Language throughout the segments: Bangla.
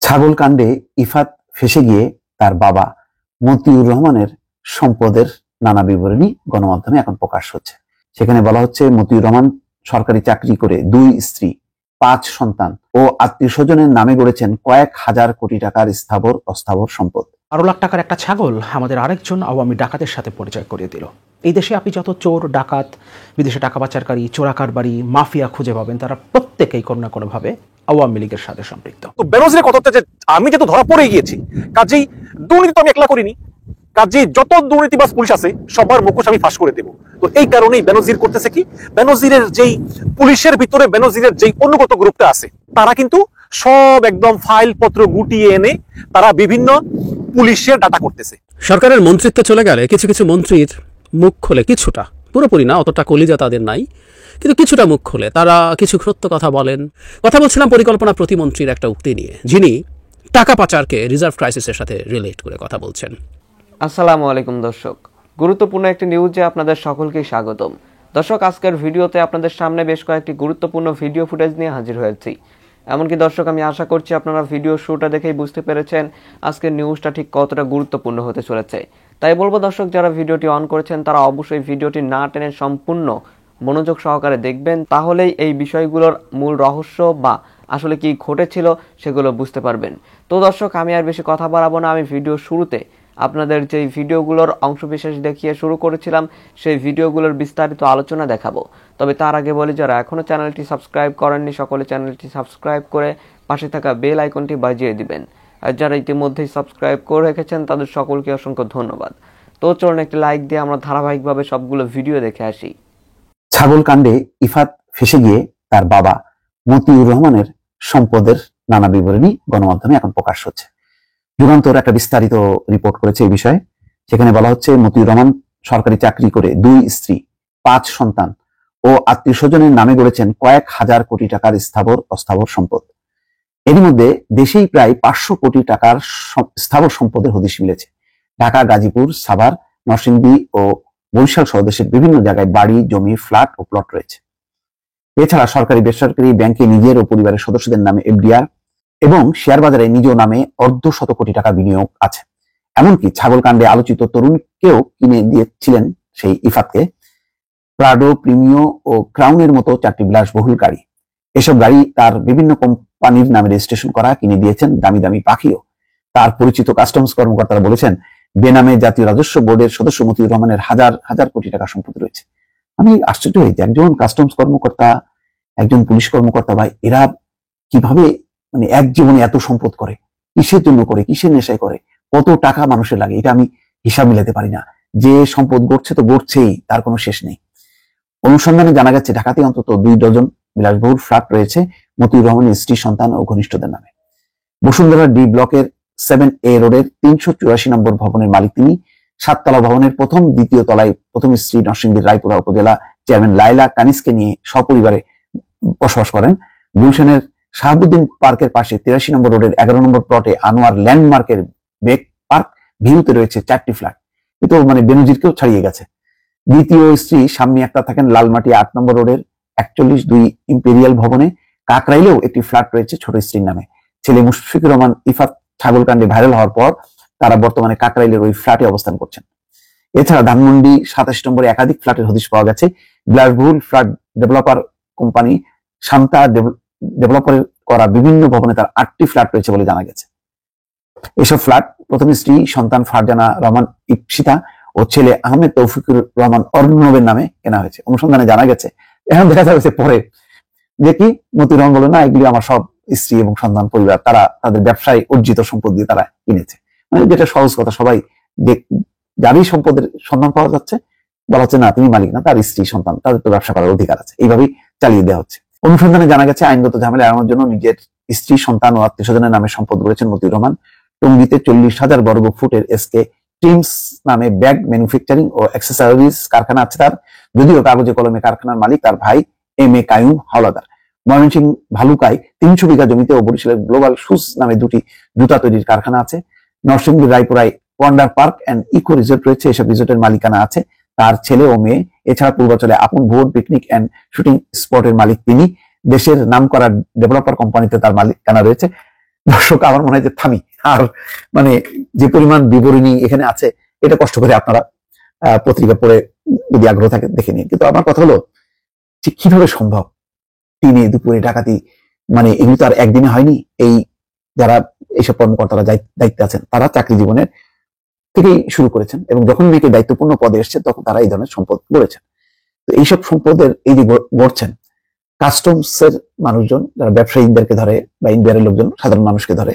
ছাগল কাণ্ডে ইফাত ফেঁসে গিয়ে তার বাবা মতিউর রহমানের সম্পদের নানা বিবরণী গণমাধ্যমে এখন প্রকাশ হচ্ছে। সেখানে বলা হচ্ছে মতিউর রহমান সরকারি চাকরি করে 2 স্ত্রী 5 সন্তান ও আত্মীয় স্বজনের নামে গড়েছেন কয়েক হাজার কোটি টাকার স্থাবর অস্থাবর সম্পদ। 12 লাখ টাকার একটা ছাগল আমাদের আরেকজন আওয়ামী ডাকাতের সাথে পরিচয় করিয়ে দিল। এই দেশে আপনি যত চোর, ডাকাত, বিদেশে টাকা পাচারকারী, চোরাকারবারি, মাফিয়া খুঁজে পাবেন, তারা প্রত্যেকেই কোনো না কোনোভাবে আওয়ামী লীগের সাথে সম্পৃক্ত। তো বেনজিরের কথাতে যে আমি যেহেতু ধরা পড়ে গিয়েছি, কাজেই দুর্নীতি তো আমি একলা করিনি, কাজেই যত দুর্নীতিবাজ পুলিশ আছে সবার মুখোশ আমি ফাঁস করে দেব। তো এই কারণেই বেনজির করতেছে কি, বেনজিরের যেই পুলিশের ভিতরে বেনজিরের যেই অনুগত গ্রুপটা আছে তারা কিন্তু সব একদম ফাইল পত্র গুটিয়ে এনে তারা বিভিন্ন পুলিশের ডাটা করতেছে। সরকারের মন্ত্রিত্বে চলে গেলে কিছু কিছু মন্ত্রীর মুখ খোলে, কিছুটা, পুরোপুরি না, অতটা কলিজা তাদের নাই, কিন্তু কিছুটা মুখ খোলে, তারা কিছু সত্য কথা বলেন। কথা বলছিলাম পরিকল্পনা প্রতিমন্ত্রীর একটা উক্তি নিয়ে, যিনি টাকা পাচারকে রিজার্ভ ক্রাইসিসের সাথে রিলেট করে কথা বলছেন। আসসালামু আলাইকুম দর্শক, গুরুত্বপূর্ণ একটি নিউজে আপনাদের সকলকে স্বাগতম। দর্শক, আজকের ভিডিওতে আপনাদের সামনে বেশ কয়েকটি গুরুত্বপূর্ণ ভিডিও ফুটেজ নিয়ে হাজির হয়েছি। এমনকি দর্শক, আমি আশা করছি আপনারা ভিডিও শুরুটা দেখেই বুঝতে পেরেছেন আজকের নিউজটা ঠিক কতটা গুরুত্বপূর্ণ হতে চলেছে। তাই বলবো দর্শক, যারা ভিডিওটি অন করেছেন তারা অবশ্যই ভিডিওটি না টেনে সম্পূর্ণ মনোযোগ সহকারে দেখবেন, তাহলেই এই বিষয়গুলোর মূল রহস্য বা আসলে কি ঘটেছিল সেগুলো বুঝতে পারবেন। তো দর্শক, আমি আর বেশি কথা বাড়াবো না, আমি ভিডিও শুরুতে আপনাদের যেই ভিডিওগুলোর অংশবিশেষ দেখিয়ে শুরু করেছিলাম সেই ভিডিওগুলোর বিস্তারিত আলোচনা দেখাবো। তবে তার আগে বলি, যারা এখনও চ্যানেলটি সাবস্ক্রাইব করেননি সকলে চ্যানেলটি সাবস্ক্রাইব করে পাশে থাকা বেল আইকনটি বাজিয়ে দিবেন। আর যারা ইতিমধ্যেই সাবস্ক্রাইব করে রেখেছেন তাদের সকলকে অসংখ্য ধন্যবাদ। তো চলুন একটি লাইক দিয়ে আমরা ধারাবাহিকভাবে সবগুলো ভিডিও দেখে আসি। ছাগল কাণ্ডে ইফাত ফেঁসে গিয়ে তার বাবা মতিউর রহমানের সম্পদের নানা বিবরণী গণমাধ্যমে এখন প্রকাশ হচ্ছে। যুগান্তর একটা বিস্তারিত রিপোর্ট করেছে এই বিষয়ে। সেখানে বলা হচ্ছে মতিউর রহমান সরকারি চাকরি করে 2 স্ত্রী 5 সন্তান ও আত্মীয় স্বজনের নামে গড়েছেন কয়েক হাজার কোটি টাকার স্থাবর অস্থাবর সম্পদ। এর মধ্যে দেশেই প্রায় 500 কোটি টাকার স্থাবর সম্পদের হদিশ মিলেছে। ঢাকা, গাজীপুর, সাভার, নরসিংদী ও বরিশাল সহ দেশের বিভিন্ন জায়গায় বাড়ি, জমি, ফ্ল্যাট ও প্লট রয়েছে। এছাড়া সরকারি বেসরকারি ব্যাংকে নিজের ও পরিবারের সদস্যদের নামে এফডিআর এবং শেয়ার বাজারে নিজ নামে 1.5 কোটি টাকা বিনিয়োগ আছে। এমনকি ছাগল কাণ্ডে আলোচিত তরুণকেও কিনে দিয়েছিলেন সেই ইফাতকে প্রাডো, প্রিমিও ও ক্রাউনের মতো 4টি বিলাসবহুল গাড়ি। এসব গাড়ি তার বিভিন্ন কোম্পানির নামে রেজিস্ট্রেশন করা, কিনে দিয়েছেন দামি দামি পাখিও। তার পরিচিত কাস্টমস কর্মকর্তারা বলেছেন, বেনামে জাতীয় রাজস্ব বোর্ডের সদস্য মতিউর রহমানের হাজার হাজার কোটি টাকা সম্পত্তি রয়েছে। আমি আশ্চর্য হই যে একজন কাস্টমস কর্মকর্তা, একজন পুলিশ কর্মকর্তা, বা এরা কিভাবে এক জীবনে এত সম্পদ করে, কিসের জন্য করে, কিসের নেশায় করে, কত টাকা মানুষের লাগে, এটা আমি হিসাব মিলাতে পারি না। যে সম্পদ গড়ছে তো গড়ছেই, তার কোনো শেষ নেই। অনুসন্ধানে জানা গেছে ঢাকাতে অন্তত 2 ডজন বিলাসবহুল ফ্ল্যাট রয়েছে মতিউর রহমানের স্ত্রী, সন্তান ও ঘনিষ্ঠদের নামে। বসুন্ধরা ডি ব্লকের 7A রোডের 384 নম্বর ভবনের মালিক তিনি। 7 তলা ভবনের প্রথম, দ্বিতীয় তলায় প্রথম স্ত্রী নরসিংদীর রায়পুরা উপজেলা চেয়ারম্যান লাইলা কানিসকে নিয়ে সপরিবারে বসবাস করেন। গুলশানের শাহাবুদ্দিন পার্কের পাশে 83 নম্বর রোডের 11 নম্বর প্লটে আনোয়ার ল্যান্ডমার্কের বেক পার্ক ভিউতে রয়েছে 4টি ফ্ল্যাট। কিন্তু বেনজিরকেও ছাড়িয়ে গেছে। দ্বিতীয় স্ত্রী শাম্মী আক্তার থাকেন লালমাটি 8 নম্বর রোডের 41-2 ইম্পেরিয়াল ভবনে। কাকরাইলেও একটি ফ্ল্যাট রয়েছে ছোট স্ত্রীর নামে। ছেলে মুশফিকুর রহমান ইফাত ছাগল কাণ্ডে ভাইরাল হওয়ার পর তারা বর্তমানে কাকরাইলের ওই ফ্ল্যাটে অবস্থান করছেন। এছাড়া ধানমন্ডি 27 নম্বরে একাধিক ফ্ল্যাটের হদিশ পাওয়া গেছে। বিলাসবহুল ফ্ল্যাট ডেভেলপার কোম্পানি শান্তা ডেভেলপারের করা বিভিন্ন ভবনে তার 8টি ফ্ল্যাট রয়েছে বলে জানা গেছে। এসব ফ্ল্যাট প্রথম স্ত্রী, সন্তান ফারজানা রহমান ইপসিতা ও ছেলে আহমেদ তৌফিকুর রহমান অর্ণবের নামে কেনা হয়েছে। অনুসন্ধানে জানা গেছে, এখন দেখা যাচ্ছে পরে যে কি মতিউর রহমান বলে, না, এগুলি আমার সব স্ত্রী এবং সন্তান পরিবার, তারা তাদের ব্যবসায় অর্জিত সম্পদ দিয়ে তারা কিনেছে। যেটা সহজ কথা, সবাই যারই সম্পদের সন্ধান পাওয়া যাচ্ছে বলা হচ্ছে না, তিনি মালিক না, তার স্ত্রী, সন্তান, তাদের তো ব্যবসা করার অধিকার আছে। এইভাবেই চালিয়ে দেওয়া হচ্ছে। অনুসন্ধানে জানা গেছে আইনগত ঝামেলা এড়ানোর জন্য নিজের স্ত্রী, সন্তান ও আত্মীয় স্বজনের নামে সম্পদ গড়েছেন মতিউর রহমান। টঙ্গীতে 40,000 বর্গ ফুটের এসকে টিমস নামে ব্যাগ ম্যানুফ্যাকচারিং ও অ্যাক্সেসরিজ কারখানা আছে তার, যদিও কাগজে কলমে কারখানার মালিক তার ভাই M.A. কাইয়ুম হাওলাদার। ময়মনসিংহ ভালুকায় 300 বিঘা জমিতে ও বরিশালের গ্লোবাল শুজ নামে 2টি জুতা তৈরির কারখানা আছে। নরসিংদীর রায়পুরায় wonder park and eco resort রয়েছে। এসব রিসোর্টের মালিকানা আছে তার ছেলে ও মেয়ে। এছাড়া পূর্বাচলে আপন ভোর পিকনিক অ্যান্ড শুটিং স্পটের মালিক তিনি। দেশের নামকরা ডেভেলপার কোম্পানিতে তার মালিকানা রয়েছে। দর্শক আমার মনে হয় যে থামি, আর মানে যে পরিমাণ বিবরণী এখানে আছে এটা কষ্ট করে আপনারা পত্রিকা পড়ে যদি আগ্রহ থাকে দেখে নিন। কিন্তু আমার কথা হলো যে কিভাবে সম্ভব দিনে দুপুরে ডাকাতি, মানে এগুলো তো আর একদিনে হয়নি। এই যারা এইসব কর্মকর্তারা দায়িত্বে আছেন তারা চাকরি জীবনের থেকেই শুরু করেছেন এবং যখন মেয়েকে দায়িত্বপূর্ণ পদে এসছে তখন তারা এই ধরনের সম্পদ গড়েছেন। তো এইসব সম্পদের এই যে গড়ছেন, কাস্টমসের মানুষজন যারা ব্যবসায়ীদেরকে ধরে বা ইন্ডিয়ার লোকজন সাধারণ মানুষকে ধরে,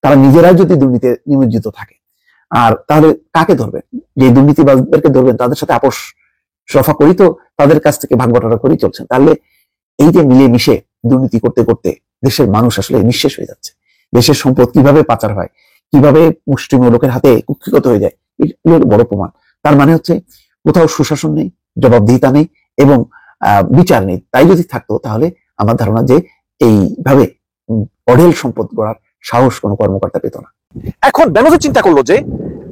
তারা নিজেরাই যদি দুর্নীতিতে নিমজ্জিত থাকে, আর তাহলে কাকে ধরবেন? যে দুর্নীতিবাজদেরকে ধরবেন তাদের সাথে আপোষ রফা করি তো তাদের কাছ থেকে ভাগ বটারা করেই চলছেন। তাহলে এই যে মিলে মিশে দুর্নীতি করতে করতে দেশের মানুষ আসলে নিঃশেষ হয়ে যাচ্ছে। দেশের সম্পদ কিভাবে পাচার হয়, কিভাবে মুষ্টিমেয় লোকের হাতে কুক্ষিগত হয়ে যায়, এগুলো বড় প্রমাণ। তার মানে হচ্ছে কোথাও সুশাসন নেই, জবাবদিহিতা নেই এবং বিচার নেই। তাই যদি থাকতো তাহলে আমার ধারণা যে এইভাবে অঢেল সম্পদ গড়ার সাহস কোনো কর্মকর্তা পেত না। এখন বেনজির চিন্তা করলো যে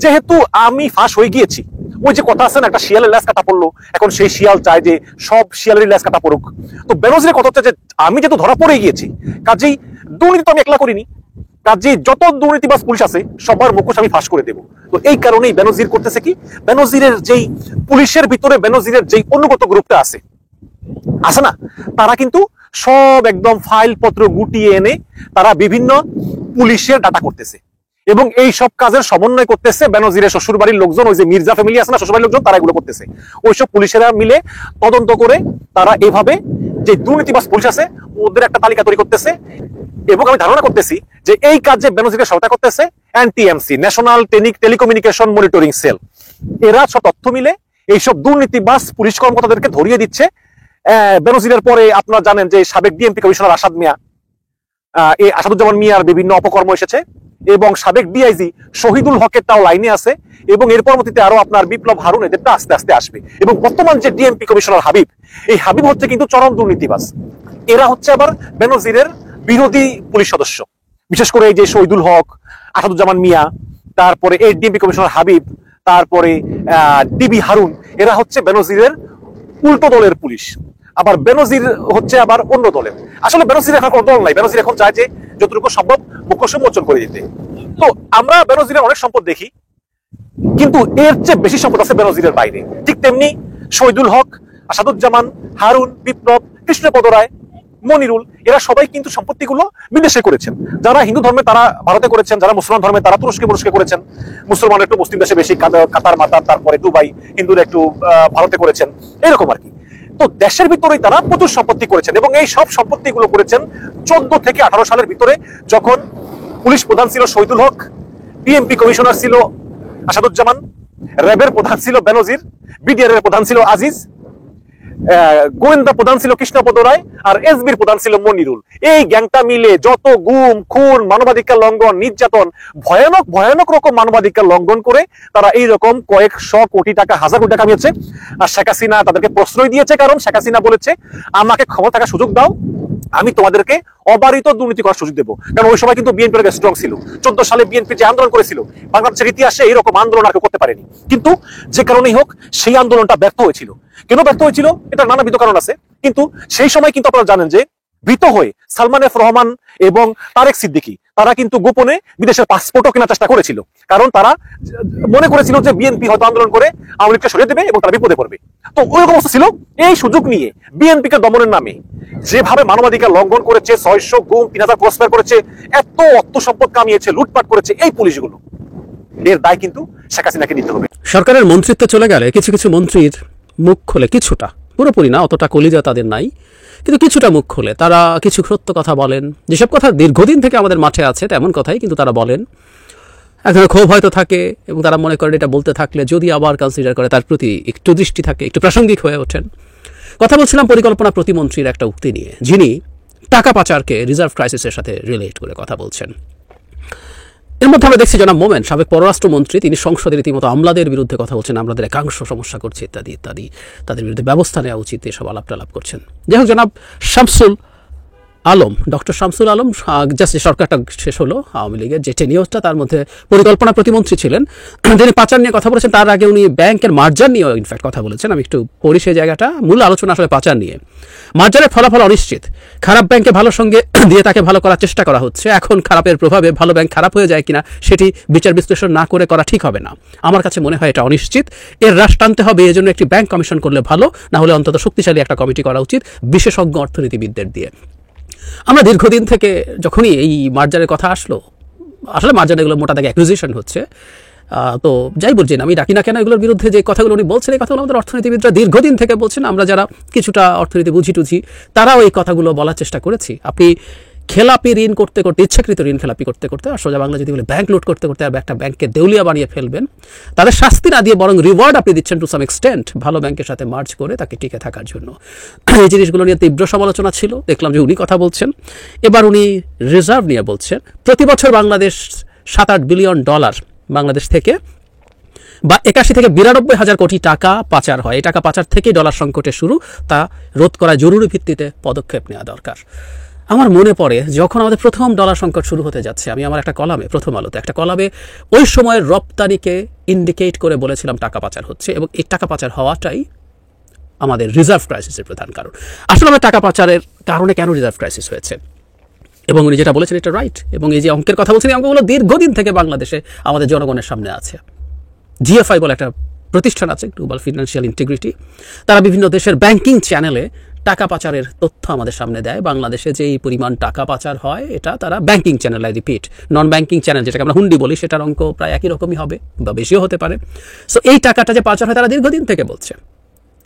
যেহেতু আমি ফাঁস হয়ে গিয়েছি, ওই যে কথা আছে না, একটা শিয়ালের ল্যাস কাটা পড়লো, এখন সেই শিয়াল চায় যে সব শিয়ালের ল্যাস কাটা পড়ুক। তো বেনজিরের কথা হচ্ছে যে আমি যেহেতু ধরা পড়ে গিয়েছি, কাজেই দুর্নীতি তো আমি একলা করিনি, কাজেই যত দুর্নীতিবাজ পুলিশ আছে সবার মুখোশ আমি ফাঁস করে দেবো। তো এই কারণেই বেনজির করতেছে কি, বেনজিরের যেই পুলিশের ভিতরে বেনজিরের যেই অনুগত গ্রুপটা আছে না, তারা কিন্তু সব একদম ফাইল পত্র গুটিয়ে এনে তারা বিভিন্ন পুলিশের ডাটা করতেছে এবং এই সব কাজের সমন্বয় করতেছে বেনজিরের শ্বশুরবাড়ির লোকজন, ওই যে মির্জা ফ্যামিলি আছে না শ্বশুরবাড়ির লোকজন, তারা এগুলো করতেছে। ওইসব পুলিশেরা মিলে তদন্ত করে তারা এভাবে যে দুর্নীতিবাজ পুলিশ আছে ওদের একটা তালিকা তৈরি করতেছে এবং আমি ধারণা করতেছি যে এই কাজ যে বেনজিরকে সহায়তা করতেছে NTMC, national telecommunication monitoring cell, এরা সব তথ্য মিলে এইসব দুর্নীতিবাজ পুলিশ কর্মকর্তাদেরকে ধরিয়ে দিচ্ছে। বেনজিরের পরে আপনারা জানেন যে সাবেক ডিএমপি কমিশনার আসাদুজ্জামান মিয়ার বিভিন্ন অপকর্ম এসেছে এবং সাবেক ডিআইজি শহীদুল হকেরটাও লাইনে আছে এবং এর পরবর্তীতে আরো আপনার বিপ্লব হারুন, এদেরটা আস্তে আস্তে আসবে। এবং বর্তমান যে ডিএমপি কমিশনার হাবিব, এই হাবিব হচ্ছে কিন্তু চরম দুর্নীতিবাজ। এরা হচ্ছে আবার বেনজিরের বিরোধী পুলিশ সদস্য, বিশেষ করে এই যে শহীদুল হক, আসাদুজ্জামান মিয়া, তারপরে এই ডিএমপি কমিশনার হাবিব, তারপরে ডিবি হারুন, এরা হচ্ছে বেনজিরের উল্টো দলের পুলিশ। আবার বেনজির হচ্ছে আবার অন্য দলের। আসলে বেনজির এখন কোনো দল নাই, বেনজির এখন চায় যে যতটুকু সম্ভব মুখোশ উন্মোচন করে দিতে। তো আমরা বেনজিরের অনেক সম্পদ দেখি, কিন্তু এর চেয়ে বেশি সম্পদ আছে বেনজিরের বাইরে। ঠিক তেমনি শহীদুল হক, আসাদুজ্জামান, হারুন, বিপ্লব, কৃষ্ণপদ রায়, মনিরুল, এরা সবাই কিন্তু সম্পত্তিগুলো বিদেশে করেছেন। যারা হিন্দু ধর্মে তারা ভারতে করেছেন, যারা মুসলমান ধর্মে তারা তুরস্কে করেছেন, মুসলমান একটু মুসলিম দেশে বেশি, কাতার মাতার, তারপরে দুবাই, হিন্দুরা একটু ভারতে করেছেন, এরকম আর কি। তো দেশের ভিতরেই তারা প্রচুর সম্পত্তি করেছেন এবং এই সব সম্পত্তিগুলো করেছেন 14 থেকে 18 সালের ভিতরে, যখন পুলিশ প্রধান ছিল শহীদুল হক, ডিএমপি কমিশনার ছিল আসাদুজ্জামান, র্যাবের প্রধান ছিল বেনজির, বিডিআর এর প্রধান ছিল আজিজ, গোয়েন্দা প্রধান ছিল কৃষ্ণপদ রায়, আর এসবির প্রধান ছিল মনিরুল। এই গ্যাংটা মিলে যত গুম, খুন, মানবাধিকার লঙ্ঘন, নির্যাতন, ভয়ানক ভয়ানক রকম মানবাধিকার লঙ্ঘন করে তারা এইরকম কয়েকশো কোটি টাকা, হাজার কোটি টাকা কামিয়েছে। আর শেখ হাসিনা তাদেরকে প্রশ্রয় দিয়েছে, কারণ শেখ হাসিনা বলেছে আমাকে ক্ষমতা থাকার সুযোগ দাও, আমি তোমাদেরকে অবারিত দুর্নীতি করার সুযোগ দেবো। কারণ ওই সময় কিন্তু বিএনপি স্ট্রং ছিল। 14 সালে বিএনপি যে আন্দোলন করেছিল, বাংলাদেশের ইতিহাসে এইরকম আন্দোলন আর কেউ করতে পারেনি। কিন্তু যে কারণেই হোক সেই আন্দোলনটা ব্যর্থ হয়েছিল। কেন ব্যর্থ হয়েছিল এটা নানাবিধ কারণ আছে, কিন্তু সেই সময় কিন্তু আপনারা জানেন যে ভীত হয়ে সালমান এফ রহমান এবং তারেক সিদ্দিকী তারা কিন্তু গোপনে বিদেশের পাসপোর্টও কেনার চেষ্টা করেছিল, কারণ তারা মনে করেছিল যে বিএনপি হয়তো আন্দোলন করে আওয়ামী লীগকে সরিয়ে দেবে এবং তারা বিপদে পড়বে। তো ওইরকম অবস্থা ছিল। এই সুযোগ নিয়ে বিএনপি কে দমনের নামে যেভাবে মানবাধিকার লঙ্ঘন করেছে, 600 গুম, 3000 ক্রসফায়ার করেছে, এত অর্থ সম্পদ কামিয়েছে, লুটপাট করেছে এই পুলিশগুলো, এর দায় কিন্তু শেখ হাসিনাকে নিতে হবে। সরকারের মন্ত্রিত্ব চলে গেলে কিছু কিছু মন্ত্রীর মুখ খোলে, কিছুটা, পুরোপুরি না, অতটা কলিজা তাদের নাই, কিন্তু কিছুটা মুখ খোলে। তারা কিছু সত্য কথা বলেন, যেসব কথা দীর্ঘদিন থেকে আমাদের মাঠে আছে তেমন কথাই কিন্তু তারা বলেন। এক ধরনের ক্ষোভ হয়তো থাকে এবং তারা মনে করেন এটা বলতে থাকলে যদি আবার কনসিডার করে তার প্রতি একটু দৃষ্টি থাকে, একটু প্রাসঙ্গিক হয়ে ওঠেন। কথা বলছিলাম পরিকল্পনা প্রতিমন্ত্রীর একটা উক্তি নিয়ে, যিনি টাকা পাচারকে রিজার্ভ ক্রাইসিসের সাথে রিলেট করে কথা বলছেন। এর মধ্যে আমরা দেখছি জনাব মোমেন, সাবেক পররাষ্ট্রমন্ত্রী, তিনি সংসদে রীতিমতো আমলাদের বিরুদ্ধে কথা বলছেন, আমলাদের একাংশ সমস্যা করছে ইত্যাদি ইত্যাদি, তাদের বিরুদ্ধে ব্যবস্থা নেওয়া উচিত, এসব আলাপ টালাপ করছেন। যাই হোক, জনাব শামসুল আলম, ডক্টর শামসুল আলম, জাস্ট সরকারটা শেষ হলো আওয়ামী লীগের যে টেনিওরটা, তার মধ্যে পরিকল্পনা প্রতিমন্ত্রী ছিলেন, তিনি পাচার নিয়ে কথা বলেছেন। তার আগে উনি ব্যাংকের মার্জার নিয়েও ইনফ্যাক্ট কথা বলেছেন। আমি একটু পড়ি সেই জায়গাটা। মূল আলোচনা আসলে পাচার নিয়ে। মার্জারের ফলাফল অনিশ্চিত। খারাপ ব্যাংকে ভালো সঙ্গে দিয়ে তাকে ভালো করার চেষ্টা করা হচ্ছে। এখন খারাপের প্রভাবে ভালো ব্যাংক খারাপ হয়ে যায় কিনা সেটি বিচার বিশ্লেষণ না করে করা ঠিক হবে না। আমার কাছে মনে হয় এটা অনিশ্চিত। এর হ্রাস টানতে হবে। এই জন্য একটি ব্যাংক কমিশন করলে ভালো, না হলে অন্তত শক্তিশালী একটা কমিটি করা উচিত বিশেষজ্ঞ অর্থনীতিবিদদের দিয়ে। আমরা দীর্ঘদিন থেকে যখনই এই মার্জারের কথা আসলো, আসলে মার্জার এগুলো মোটা দাগে অ্যাকুইজিশন হচ্ছে, তো যাই বলছি না, আমি ডাকি না কেন, এগুলোর বিরুদ্ধে যে কথাগুলো উনি বলছেন, এই কথাগুলো আমাদের অর্থনীতিবিদরা দীর্ঘদিন থেকে বলছেন। আমরা যারা কিছুটা অর্থনীতি বুঝি তারাও এই কথাগুলো বলার চেষ্টা করেছি। আপনি খেলাপি ঋণ করতে করতে, ইচ্ছাকৃত ঋণ খেলাপি করতে করতে, আর সোজা বাংলা যদি বলে ব্যাংক লুট করতে করতে আর একটা ব্যাংককে দেউলিয়া বানিয়ে ফেলবেন, তাদের শাস্তি না দিয়ে বরং রিওয়ার্ড আপনি দিচ্ছেন টু সাম এক্সটেন্ট ভালো ব্যাংকের সাথে মার্জ করে তাকে টিকে থাকার জন্য। এই জিনিসগুলো নিয়ে তীব্র সমালোচনা ছিল। দেখলাম যে উনি কথা বলছেন। এবার উনি রিজার্ভ নিয়ে বলছেন। প্রতি বছর বাংলাদেশ $7-8 বিলিয়ন বাংলাদেশ থেকে বা 81 থেকে 92 হাজার কোটি টাকা পাচার হয়। এই টাকা পাচার থেকেই ডলার সংকটে শুরু। তা রোধ করা জরুরি ভিত্তিতে পদক্ষেপ নেওয়া দরকার। আমার মনে পড়ে যখন আমাদের প্রথম ডলার সংকট শুরু হতে যাচ্ছে, আমি আমার একটা কলামে, প্রথম আলোতে একটা কলামে ওই সময়ের রপ্তানিকে ইন্ডিকেট করে বলেছিলাম টাকা পাচার হচ্ছে, এবং এই টাকা পাচার হওয়াটাই আমাদের রিজার্ভ ক্রাইসিসের প্রধান কারণ। আসলে আমার টাকা পাচারের কারণে কেন রিজার্ভ ক্রাইসিস হয়েছে, এবং উনি যেটা বলেছেন এটা রাইট। এবং এই যে অঙ্কের কথা বলছেন, এই অঙ্কগুলো দীর্ঘদিন থেকে বাংলাদেশে আমাদের জনগণের সামনে আছে। জিএফআই বলে একটা প্রতিষ্ঠান আছে, গ্লোবাল ফিনান্সিয়াল ইন্টিগ্রিটি। তারা বিভিন্ন দেশের ব্যাংকিং চ্যানেলে টাকা পাচারের তথ্য আমাদের সামনে দেয়। বাংলাদেশে যে এই পরিমাণ টাকা পাচার হয়, এটা তারা banking channel, I repeat, non banking channel যেটাকে আমরা হুন্ডি বলি, সেটার অঙ্ক প্রায় একই রকমই হবে বা বেশিও হতে পারে। সো এই টাকাটা যে পাচার হয় তারা দীর্ঘদিন থেকে বলছে।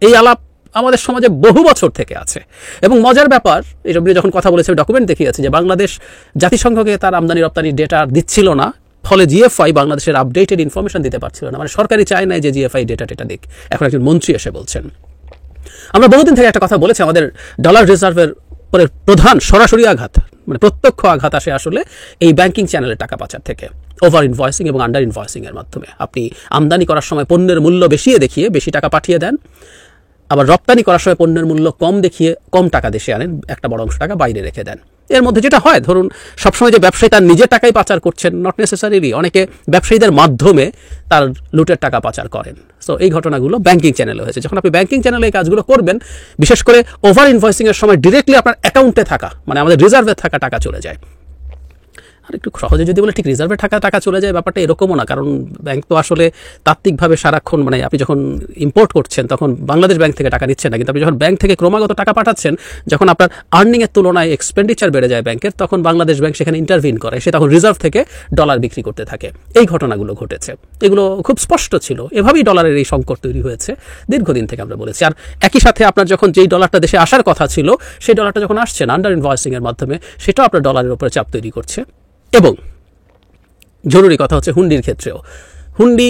এই আলাপ আমাদের সমাজে বহু বছর থেকে আছে। এবং মজার ব্যাপার, এইসব নিয়ে যখন কথা বলেছে ডকুমেন্ট দেখিয়েছে যে বাংলাদেশ জাতিসংঘকে তার আমদানি রপ্তানির ডেটা দিচ্ছিল না, ফলে জিএফআই বাংলাদেশের আপডেটেড ইনফরমেশন দিতে পারছিল না। মানে সরকারি চায় নাই যে জিএফআই ডেটা দিক। এখন একজন মন্ত্রী এসে বলছেন। আমরা বহুদিন থেকে একটা কথা বলেছি, আমাদের ডলার রিজার্ভের পরে প্রধান সরাসরি আঘাত, মানে প্রত্যক্ষ আঘাত আসে আসলে এই ব্যাংকিং চ্যানেলের টাকা পাচার থেকে, ওভার ইনভয়েসিং এবং আন্ডার ইনভয়েসিং এর মাধ্যমে। আপনি আমদানি করার সময় পণ্যের মূল্য দেখিয়ে বেশি টাকা পাঠিয়ে দেন, আবার রপ্তানি করার সময় পণ্যের মূল্য কম দেখিয়ে কম টাকা দেশে আনেন, একটা বড় অংশ টাকা বাইরে রেখে দেন। এর মধ্যে যেটা হয়, ধরুন সবসময় যে ব্যবসায়ী তার নিজের টাকাই পাচার করছেন, নট নেসেসারিলি, অনেকে ব্যবসায়ীদের মাধ্যমে তার লুটের টাকা পাচার করেন। সো এই ঘটনাগুলো ব্যাংকিং চ্যানেলে হয়েছে। যখন আপনি ব্যাংকিং চ্যানেলে এই কাজগুলো করবেন, বিশেষ করে ওভার ইনভয়েসিং এর সময় ডিরেক্টলি আপনার অ্যাকাউন্টে থাকা, মানে আমাদের রিজার্ভে থাকা টাকা চলে যায়। আর একটু সহজে যদি বলে ঠিক রিজার্ভে টাকা চলে যায়, ব্যাপারটা এরকমও না। কারণ ব্যাংক তো আসলে তাত্ত্বিকভাবে সারাক্ষণ, মানে আপনি যখন ইম্পোর্ট করছেন তখন বাংলাদেশ ব্যাংক থেকে টাকা নিচ্ছেন না, কিন্তু আপনি যখন ব্যাংক থেকে ক্রমাগত টাকা পাঠাচ্ছেন, যখন আপনার আর্নিংয়ের তুলনায় এক্সপেন্ডিচার বেড়ে যায় ব্যাংকের, তখন বাংলাদেশ ব্যাংক সেখানে ইন্টারভিন করে, সে তখন রিজার্ভ থেকে ডলার বিক্রি করতে থাকে। এই ঘটনাগুলো ঘটেছে, এগুলো খুব স্পষ্ট ছিল। এভাবেই ডলারের এই সংকট তৈরি হয়েছে, দীর্ঘদিন থেকে আমরা বলেছি। আর একই সাথে আপনার যখন যেই ডলারটা দেশে আসার কথা ছিল, সেই ডলারটা যখন আসছে না আন্ডার ইনভয়েসিং এর মাধ্যমে, সেটাও আপনার ডলারের উপরে চাপ তৈরি করছে। এবং জরুরি কথা হচ্ছে হুন্ডির ক্ষেত্রেও, হুন্ডি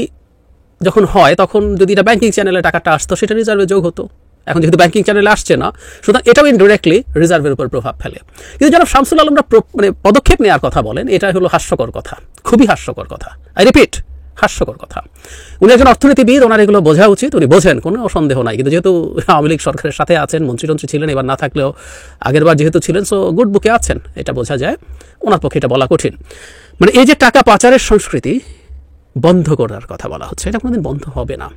যখন হয় তখন যদি এটা ব্যাংকিং চ্যানেলে টাকাটা আসতো, সেটা রিজার্ভে যোগ হতো। এখন যেহেতু ব্যাংকিং চ্যানেলে আসছে না, সুতরাং এটাও ইনডিরেক্টলি রিজার্ভের উপর প্রভাব ফেলে। কিন্তু যারা শামসুল আলমরা মানে পদক্ষেপ নেওয়ার কথা বলেন, এটা হলো হাস্যকর কথা, খুবই হাস্যকর কথা। আই রিপিট, হাস্যকর কথা। উনি একজন অর্থনীতিবিদ, ওনার এগুলো বোঝা উচিত, উনি বোঝেন, কোনো সন্দেহ নাই। কিন্তু যেহেতু আওয়ামী লীগ সরকারের সাথে আছেন, মন্ত্রী ছিলেন, এবার না থাকলেও আগের বার যেহেতু ছিলেন, সো গুড বুকে আছেন, এটা বোঝা যায়। ওনার পক্ষে এটা বলা কঠিন। মানে এই যে টাকা পাচারের সংস্কৃতি বন্ধ করার কথা বলা হচ্ছে, এটা কোনোদিন বন্ধ হবে না।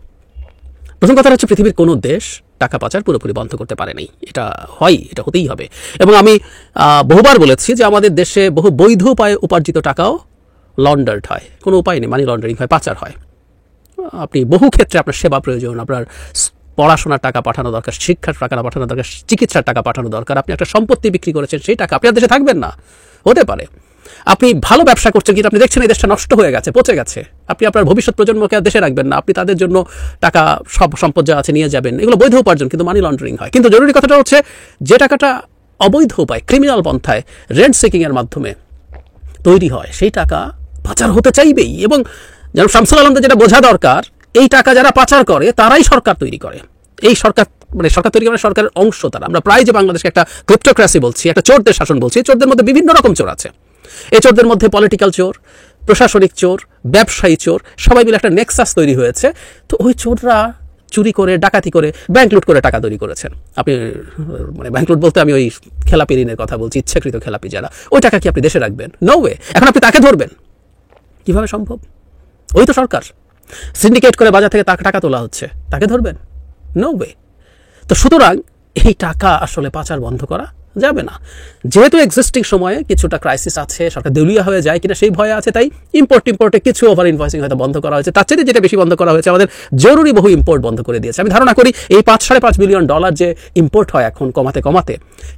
প্রথম কথা হচ্ছে, পৃথিবীর কোনো দেশ টাকা পাচার পুরোপুরি বন্ধ করতে পারেনি, এটা হয়, এটা হতেই হবে। এবং আমি বহুবার বলেছি যে আমাদের দেশে বহু বৈধ উপায়ে উপার্জিত টাকাও লন্ডার্ড হয়, কোনো উপায় নেই, মানি লন্ডারিং হয়, পাচার হয়। আপনি বহু ক্ষেত্রে আপনার সেবা প্রয়োজন, আপনার পড়াশোনার টাকা পাঠানো দরকার, শিক্ষার টাকা পাঠানো দরকার, চিকিৎসার টাকা পাঠানো দরকার। আপনি একটা সম্পত্তি বিক্রি করেছেন, সেই টাকা আপনার দেশে থাকবেন না, হতে পারে। আপনি ভালো ব্যবসা করছেন, কিন্তু আপনি দেখছেন এই দেশটা নষ্ট হয়ে গেছে, পচে গেছে, আপনি আপনার ভবিষ্যৎ প্রজন্মকে আর দেশে রাখবেন না, আপনি তাদের জন্য টাকা, সব সম্পদ যা আছে নিয়ে যাবেন। এগুলো বৈধ উপার্জন, কিন্তু মানি লন্ডারিং হয়। কিন্তু জরুরি কথাটা হচ্ছে, যে টাকাটা অবৈধ উপায়, ক্রিমিনাল পন্থায়, রেন্ট সিকিং এর মাধ্যমে তৈরি হয়, সেই টাকা পাচার হতে চাইবেই। এবং যেন শামসুল আলমদের যেটা বোঝা দরকার, এই টাকা যারা পাচার করে তারাই সরকার তৈরি করে। এই সরকার মানে সরকার তৈরি করে, সরকারের অংশ তারা। আমরা প্রায় যে বাংলাদেশকে একটা ক্রিপ্টোক্রেসি বলছি, একটা চোরদের শাসন বলছি, এই চোরদের মধ্যে বিভিন্ন রকম চোর আছে। এই চোরদের মধ্যে পলিটিক্যাল চোর, প্রশাসনিক চোর, ব্যবসায়ী চোর, সবাই মিলে একটা নেক্সাস তৈরি হয়েছে। তো ওই চোররা চুরি করে ডাকাতি করে ব্যাংক লুট করে টাকা তৈরি করেছেন। আপনি মানে ব্যাংক লুট বলতে আমি ওই খেলাপি ঋণের কথা বলছি, ইচ্ছাকৃত খেলাপি যারা, ওই টাকা কি আপনি দেশে রাখবেন? No way. এখন আপনি তাকে ধরবেন কিভাবে সম্ভব? ওই তো সরকার সিন্ডিকেট করে বাজার থেকে টাকা তোলা হচ্ছে, তাকে ধরবেন? No way. তো সুতরাং এই টাকা আসলে পাচার বন্ধ করা যাবে না। যেহেতু এক্সিস্টিং সময়ে কিছুটা ক্রাইসিস আছে, সরকার দেউলিয়া হয়ে যায় কিনা সেই ভয়ে আছে, তাই ইম্পোর্টে কিছু ওভার ইনভয়েসিং হয়তো বন্ধ করা হয়েছে। তার চেয়ে যেটা বেশি বন্ধ করা হয়েছে, আমাদের জরুরি বহু ইম্পোর্ট বন্ধ করে দিয়েছে। আমি ধারণা করি এই $5.5 বিলিয়ন যে ইম্পোর্ট হয় এখন কমাতে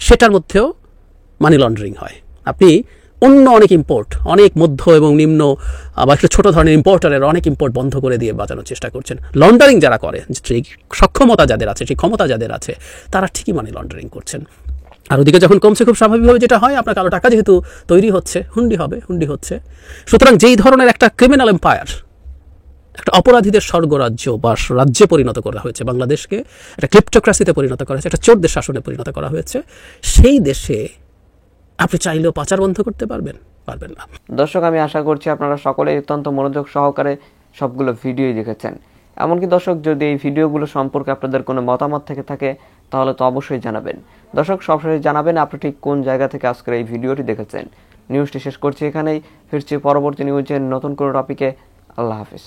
সেটার মধ্যেও মানি লন্ডারিং হয়। আপনি অন্য অনেক ইম্পোর্ট, অনেক মধ্য এবং নিম্ন বা একটু ছোট ধরনের ইম্পোর্টারের অনেক ইম্পোর্ট বন্ধ করে দিয়ে বাঁচানোর চেষ্টা করছেন। লন্ডারিং যারা করে, সেই সক্ষমতা যাদের আছে, সেই ক্ষমতা যাদের আছে, তারা ঠিকই মানি লন্ডারিং করছেন। আর ওদিকে যখন কমছে, খুব স্বাভাবিকভাবে যেটা হয়, আপনার কালো টাকা যেহেতু তৈরি হচ্ছে, হুন্ডি হচ্ছে। সুতরাং যেই ধরনের একটা ক্রিমিনাল এম্পায়ার, একটা অপরাধীদের স্বর্গরাজ্য বা রাজ্যে পরিণত করা হয়েছে বাংলাদেশকে, একটা ক্রিপ্টোক্রাসিতে পরিণত করা হয়েছে, একটা চোরদের শাসনে পরিণত করা হয়েছে, সেই দেশে আপনি চাইলেও পাচার বন্ধ করতে পারবেন না। দর্শক, আমি আশা করছি আপনারা সকলেই অত্যন্ত মনোযোগ সহকারে সবগুলো ভিডিওই দেখেছেন। এমনকি দর্শক, যদি এই ভিডিওগুলো সম্পর্কে আপনাদের কোনো মতামত থেকে থাকে তাহলে তো অবশ্যই জানাবেন। দর্শক, সবসময় জানাবেন আপনি ঠিক কোন জায়গা থেকে আজকের এই ভিডিওটি দেখেছেন। নিউজটি শেষ করছি এখানেই, ফিরছি পরবর্তী নিউজের নতুন কোনো টপিকে। আল্লাহ হাফিজ।